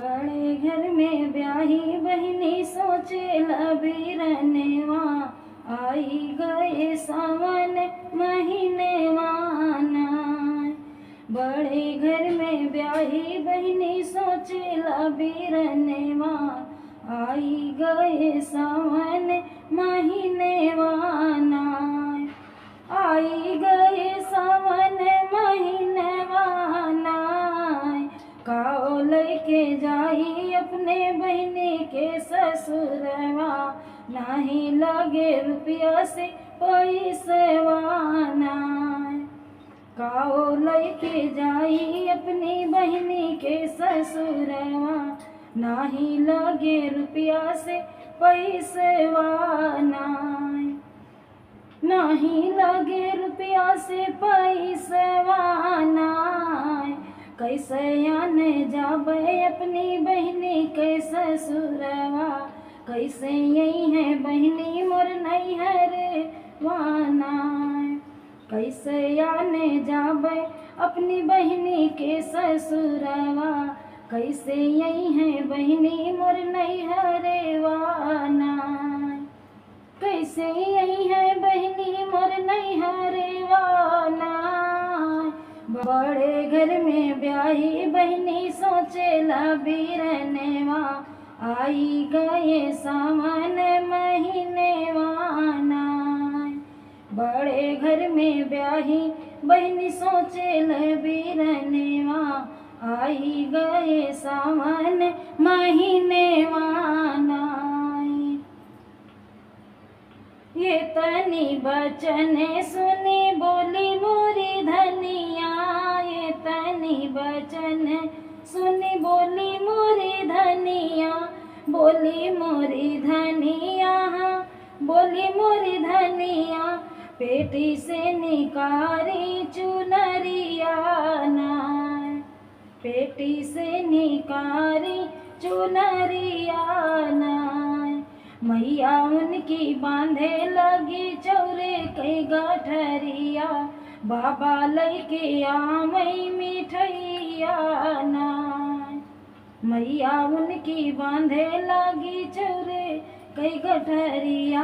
बड़े घर में ब्याही बहनी सोचे लबीरनेवा, आई गए सावन महीने वाना। बड़े घर में ब्याही बहनी सोचे लबीरनेवा, आई गए सावन महीने वाना। आई गए सावन महीने वाना, काओ लेके जाई अपने बहनी के ससुरवा, नहीं लगे रुपया से पैसेवाना। काओ लेके जाई अपनी बहनी के ससुरवा, नहीं लगे रुपया से पैसेवाना। नहीं लगे रुपया से पैसेवाना, कैसे आने जाबे अपनी बहनी के ससुरवा, कैसे यही है बहनी मोर नैहर वाना। कैसे आने जाबे अपनी बहनी के ससुरवा, कैसे यही है बहनी मोर नैहर वाना। कैसे यही है बहनी मोर नैहर वाना। बड़े घर में ब्याही बहनी सोचे लबीरनेवा, आई गए सावन महीने वाना। बड़े घर में ब्याही बहनी सोचे लबीरनेवा, आई गए सावन महीने वाना। ये तनी बचन सुनी बोली मोरी धनिया, ये तनी बचन सुनी बोली मोरी धनिया, बोली मोरी धनिया, बोली मोरी धनिया, पेटी से निकारी चुनरिया ना, पेटी से निकारी चुनरिया ना। मैया उनकी बांधे लगी चौरे कई गठरिया, बाबा लैके आमई मिठैया ना। मैया उनकी बांधे लगी चौरे कई गठरिया,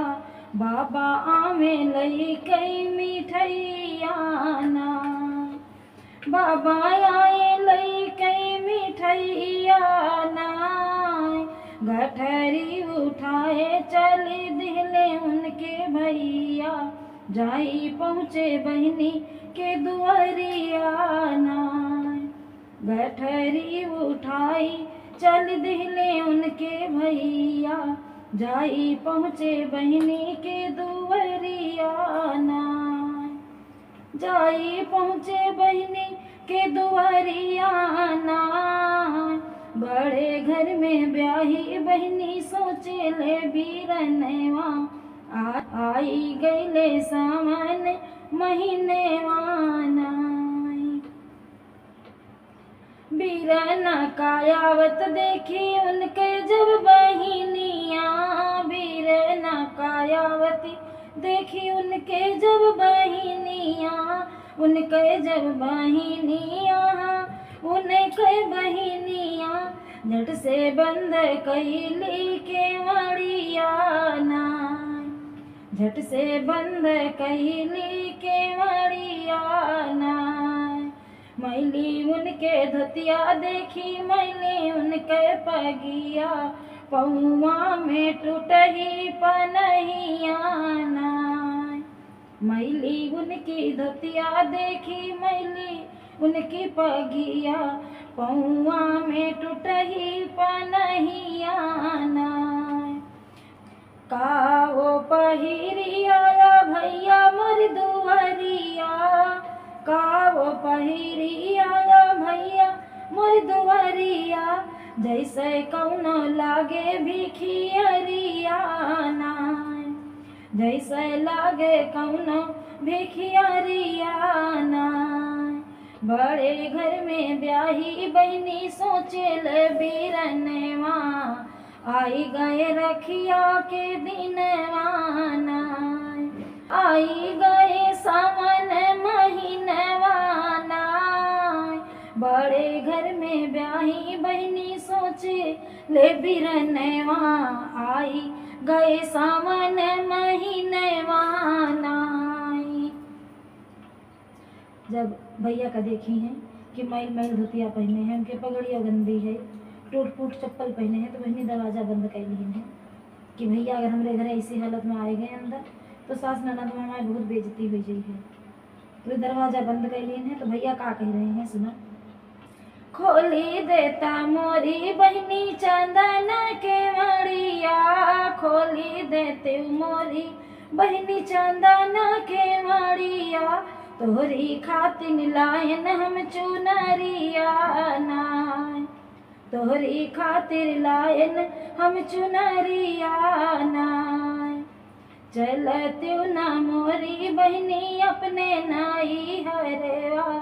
बाबा आमे लैके मिठैया ना। बाबा आए लैके मिठैया ना, गठरी उठाए चली दिले उनके भैया, जाई पहुँचे बहनी के दुआरिया ना। गठरी उठाई चल दिले उनके भैया, जाई पहुँचे बहनी के दुआरिया ना। जाई पहुँचे बहनी के दुआरिया ना। बड़े घर में ब्याही बहनी सोचे ले बीरनेवा, आई गईले सावन महीने वाना। बीरना कायावत देखी उनके जब बहिनिया, बीरना कायावती देखी उनके जब बहिनिया, उनके जब बहिनिया, उनके बहिनिया, झट से बंद कैली केवड़िया ना, झट से बंद कैली केवड़िया ना। मैली उनके धोतिया देखी मैली उनके पगिया, पौआ में टूटही पनहिया ना। मैली उनकी धोतिया देखी मैली उनकी पगिया, पौआ में टूटही पनहिया ना। का वो पहिरिया भैया मोर दुआरिया, का वो पहिरिया भैया मोर दुआरिया, जैसे कौनो लागे भिखियरिया ना, जैसे लागे कौनो भिखियरिया ना। बड़े घर में ब्याही बहनी सोचे ले बीरनेवा, आई गए रखिया के दिनवाना। आई गए सावन महीनवाना, बड़े घर घर में ब्याही बहनी सोचे ले बिरनवा आई गए सावन महीनवा नाई। जब भैया का देखी हैं कि मैल मैल धोतिया पहने हैं, उनके पगड़िया गंदी है, टूट फूट चप्पल पहने हैं, तो बहनी दरवाज़ा बंद कर ली है कि भैया अगर हमारे घर ऐसी हालत में आए गए अंदर तो सास ननद में हमारी बहुत बेइज्जती हो गई है। तो दरवाज़ा बंद कर ली है। तो भैया का कह रहे हैं सुना। खोली देता मोरी बहनी चंदन के मड़िया, खोली देते मोरी बहनी चंदन के मड़िया, तोहरी खातिन लायन हम चुनरिया नाय, तोहरी खातिर लायन हम चुनरिया नाय। चलत्यू न मोरी बहनी अपने नाई हरेवा,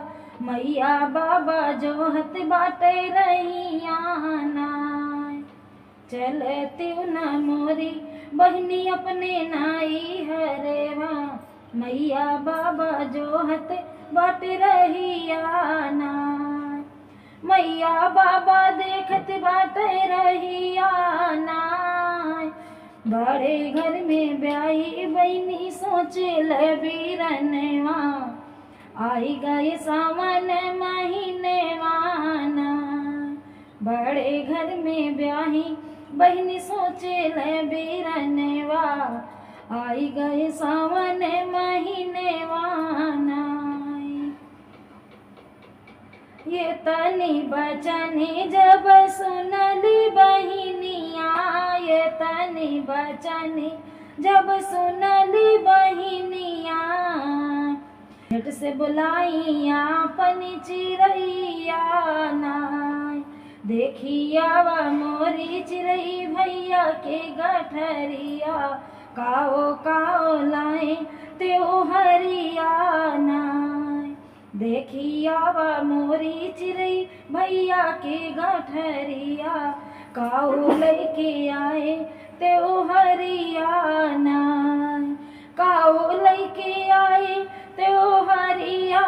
मैया बाबा जोहत बाटे रहिया नाय। चलत्यू न मोरी बहनी अपने नाई हरेवा, मैया बाबा जोहत बाटे रहिया नाय। मैया बाबा देखत बाटे रहिया नाय। बड़े घर में ब्याही बहनी सोचे ले बिरनवा आई गए सावन महीनवा नाय। बड़े घर में ब्याही बहनी सोचे ले बिरनवा आई गए सावन महीनवा नाय। ये तनी बचनी जब सुनली बहिनिया, ये तनी बचनी जब सुनली बहिनिया, झट से बुलाइया अपनी चिरैया नाय। देखिया वा मोरी चिरई भैया के गठरिया, काओ काओ लाए त्यो हरिया नाय। देखिया वा मोरी चिरई भैया के गठरिया, काओ लेके आए त्यो हरिया नाय, काओ लेके आए त्यो हरिया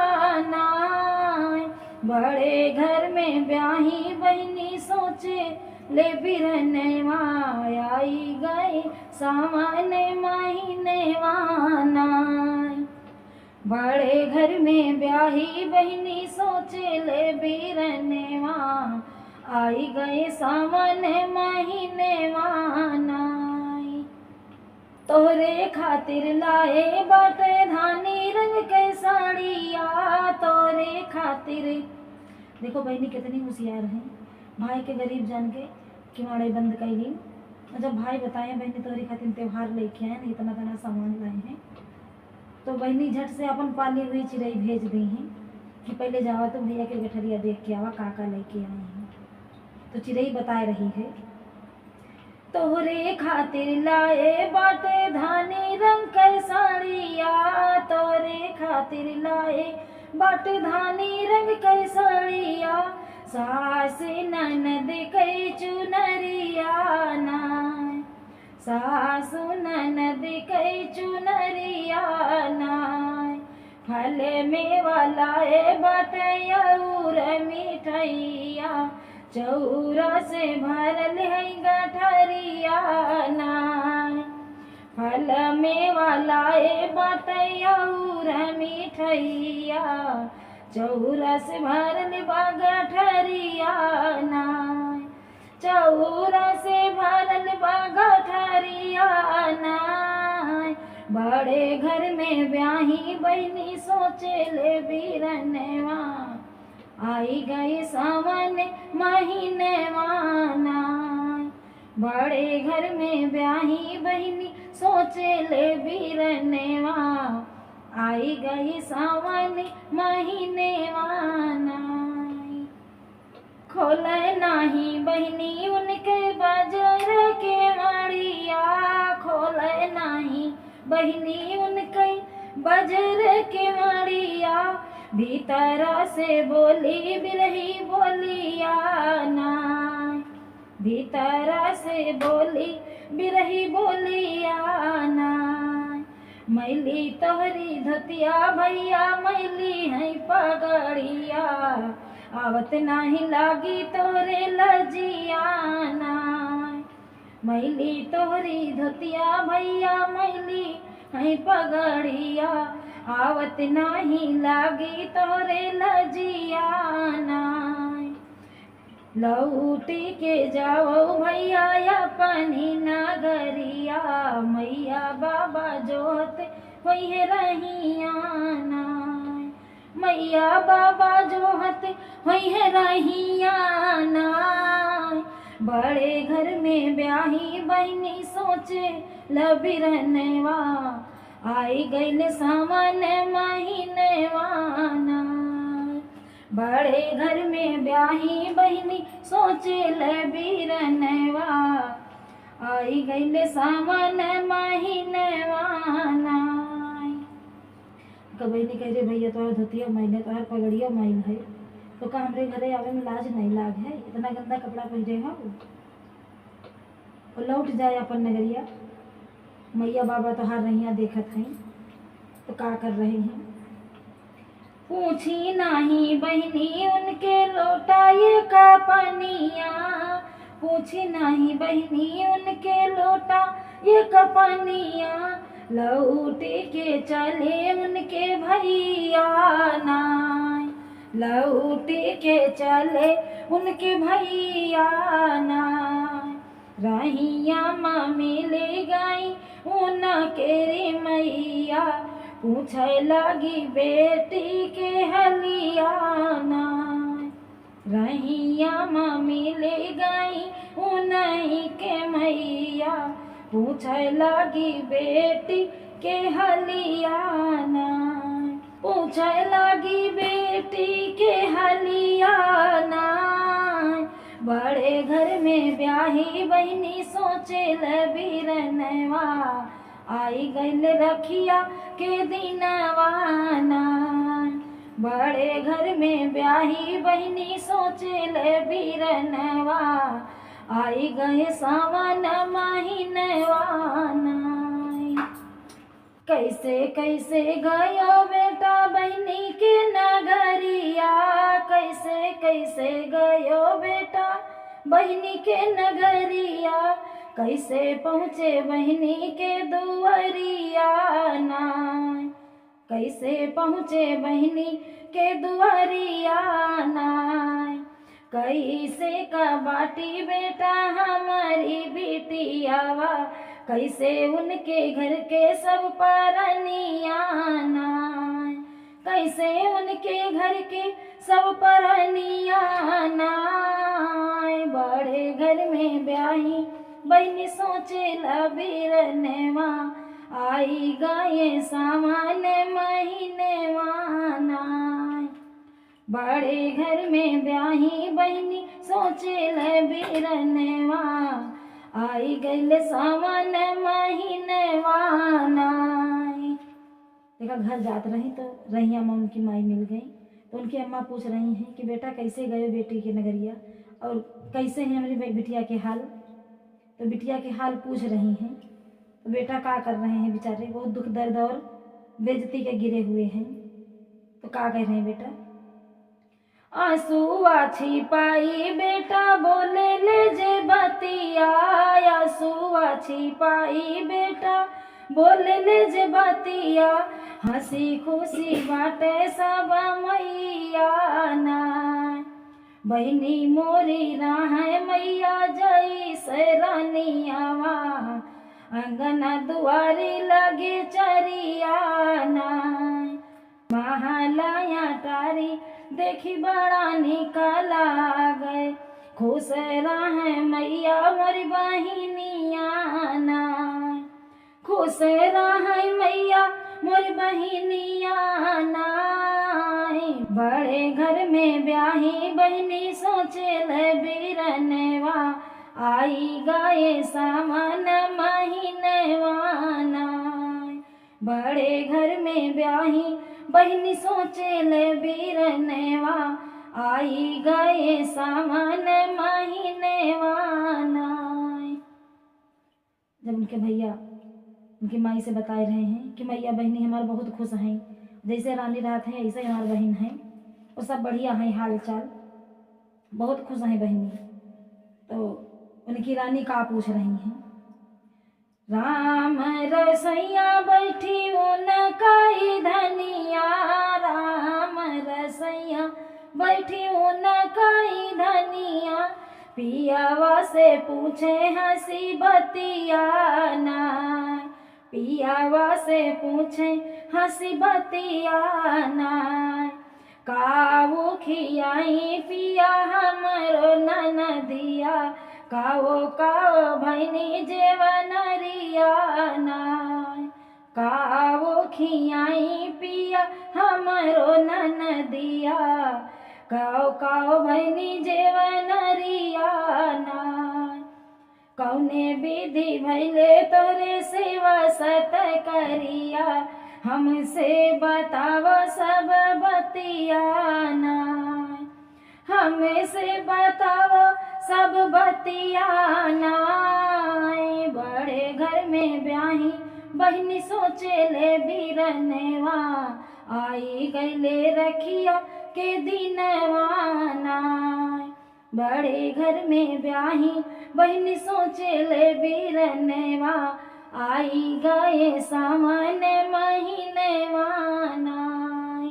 नाय। बड़े घर में ब्याही बहनी सोचे ले बिरनवा आई गए सावन महीनवा नाय। बड़े घर में ब्याही बहनी सोचे ले बिरनवा आई गए सावन महीनवा नाय। तोहरे खातिर लाए बाटे धानी रंग के साड़िया, तोरे खातिर। देखो बहनी कितनी होशियार है, भाई के गरीब जान के किवाड़े बंद कैली। जब भाई बताए बहनी तोहरी खातिर त्योहार लेके आए, इतना तना सामान लाए हैं, तो बहनी झट से अपन पाली हुई चिड़ई भेज दी हैं कि पहले जावा तो भैया के गठरिया देख के आवा काका लेके आए हैं। तो चिड़ई बता रही है तोहरे खातिर लाए बाटे धानी रंग के साड़िया, तोरे खातिर लाए बाटे धानी रंग के साड़िया, सास ननद के चुनरिया नाय, सासु ननद के चुनरिया नाय। फल मेवा लाए बाटे और मिठैया, चौरा से भरल है गठरिया नाय। फल मेवा लाए बाटे और मिठैया, चौरा से भरल बा गठरिया नाय, चौरा से भरल बा गठरिया नाय। बड़े घर में ब्याही बहनी सोचे ले बिरनवा आई गए सावन महीनवा नाय। बड़े घर में ब्याही बहनी सोचे ले बिरनवा आई गए सावन महीनवा नाय। खोले नाही बहनी उनके बजर के मड़िया, खोले नाही बहनी उनके बजर के मड़िया, भीतरा से बोली बिरही बोलिया नाय, भीतरा से बोली बिरही बोलिया नाय। मैली तोहरी धोतिया भैया मैली है पगड़िया, आवत नाही लागी तोरे लजियाना। मैली तोहरी धोतिया भैया मैली है पगड़िया, आवत नाही लागी तोरे लजियाना। लौटी के जाओ भैया अपनी नगरिया, मैया बाबा जोत वही रहियाना। मैया बाबा जोहत वही रहियाना। बड़े घर में ब्याही बहनी सोचे लबिरनवा, आई गईल सावन महीनेवाना। बड़े घर में ब्याही बहनी सोचे लबिरनवा, आई गईल सावन महीनेवाना। बहनी कह रहे भैया तोहर धोतिया मैल है, तोहर पगड़िया मैल है, तो का हमरे घरे आवे में लाज नहीं लाग है? इतना गंदा कपड़ा पहने हो और लौट जाए अपन नगरिया। मैया बाबा तोहार रहिया देखत हैं तो का कर रहे हैं? पूछी नहीं बहनी उनके लौटाए का पनिया, पूछी नहीं बहनी उनके लोटा ये कपनिया। लौटे के चले उनके भैया ना, लौटे के चले उनके भैया ना। रहिया मम्मी ले गई उनके रे मैया, पूछे लगी बेटी के हलियाना। रहिया मम्मी ले गई उन्हीं के मैया, पूछे लगी बेटी के हलियाना। पूछे लगी बेटी के हलियाना। बड़े घर में ब्याही बहनी सोचे लबिरनवा, आई गईल रखिया के दिनवाना। बड़े घर में ब्याही बहनी सोचे लबिरनवा, आई गए सावन महीनेवाना। कैसे कैसे गयो बेटा बहनी के नगरिया, कैसे कैसे गयो बेटा बहनी के नगरिया। कैसे पहुँचे बहनी के दुआरिया ना, कैसे पहुँचे बहनी के दुआरिया ना। कैसे का बाटी बेटा हमारी बिटियावा, कैसे उनके घर के सब परनियाना। कैसे उनके घर के सब परनियाना। बड़े घर में ब्याही बहनी सोचे लबिरनवा, आई गए सावन महीनेवाना। बड़े घर में ब्याही बहनी सोचे लबिरनवा, आई गईल सावन महीनेवाना। देखा घर जात रही तो रहिया में उनकी माई मिल गई, तो उनकी अम्मा पूछ रही हैं कि बेटा कैसे गए बेटी के नगरिया और कैसे हैं हमारी बिटिया के हाल। तो बिटिया के हाल पूछ रही हैं, तो बेटा क्या कर रहे हैं बेचारे, बहुत दुख दर्द और बेइज्जती के गिरे हुए हैं। तो क्या कह रहे हैं बेटा? आंसुआ छिपाई बेटा बोले ले जे बतिया, आंसुआ छिपाई बेटा बोले ले जे बतिया। हंसी खुशी बाटे सब मैया ना, बहनी मोरी राहे मैया जई से रानियावा। अंगना दुआरी लगे चरियाना, महालया टारी देखी बड़ा निकला गए। खुश रहे मैया मोरी बहिनियाना, खुश रहे मैया मोरी बहिनियाना। बड़े घर में ब्याही बहनी सोचे लबिरनवा, आई गए सावन महीनेवाना। बड़े घर में ब्याही बहनी सोचे लबिरनवा, आई गए सावन महीनेवाना। जब उनके भैया उनकी माई से बताए रहे हैं कि मैया बहनी हमारे बहुत खुश हैं, जैसे रानी रात हैं ऐसे हमारी बहन हैं और सब बढ़िया हैं हाल चाल। बहुत खुश हैं बहनी। तो उनकी रानी का पूछ रही हैं, राम रसैया बैठी उनका धनिया, राम रसैया बैठी उनका धनिया, पियावा से पूछे हंसी बतिया नाय, पियावा से पूछे हंसी बतिया नाय, काऊ खियाई पिया हमरो ननदिया, काओ भैनी जेवनरिया नाय, काओ खियाई पिया हमरो ननदिया, काओ भैनी जेवनरिया नाय, कौने विधि भैले तोरे सेवा सत करिया, हमसे बताव सब बतिया नाय, हमसे बताव सब बतिया नाय, बड़े घर में ब्याही बहनी सोचे ले बीरनेवा, आई गईले रखिया के दिनवा नाय, बड़े घर में ब्याही बहनी सोचे ले बीरनेवा, आई गए सावन महीनेवा नाय।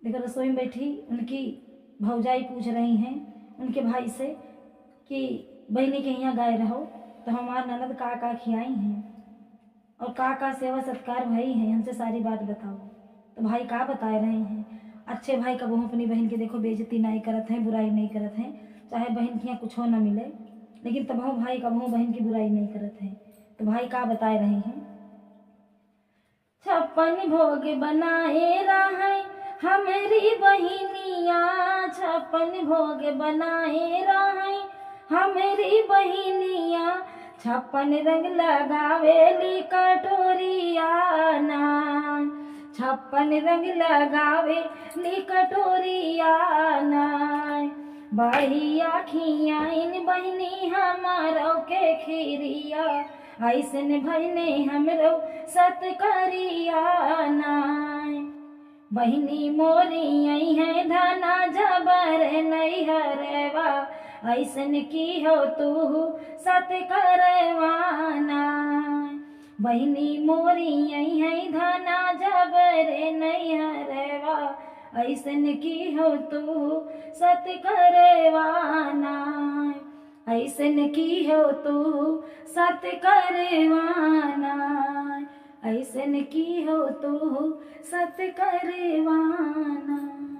देखो रसोई में बैठी उनकी भौजाई पूछ रही हैं उनके भाई से कि बहनी के यहाँ गए रहो तो हमार ननद का खियाई हैं और का सेवा सत्कार भाई हैं, हमसे सारी बात बताओ। तो भाई का बता रहे हैं, अच्छे भाई कबहू अपनी बहन के देखो बेइज्जती नहीं करत हैं, बुराई नहीं करत हैं, चाहे बहन के यहाँ कुछ हो न मिले, लेकिन तबहू भाई कबहू बहन की बुराई नहीं करत हैं। तो भाई का बता रहे हैं, 56 भोग बनाए रहे हमारी बहिनिया, 56 भोग बनाए रहे हमारी बहिनिया, 56 रंग लगावेली कटोरिया नाय, 56 रंग लगावेली कटोरिया नाय, बहिया खियाइन बहनी हमारो के खीरिया, ऐसन भैने हमरो सत्करिया नाय, बहनी मोरी आई है धना जबर नैहरवा, ऐसन की हो तू सत्करवा नाय, बहनी मोरी आई है धना जबर नैहरवा, ऐसन की हो तू सत्करवा नाय, ऐसन की हो तू सत्करवा नाय, ऐसन की हो तू सत्करवा नाय।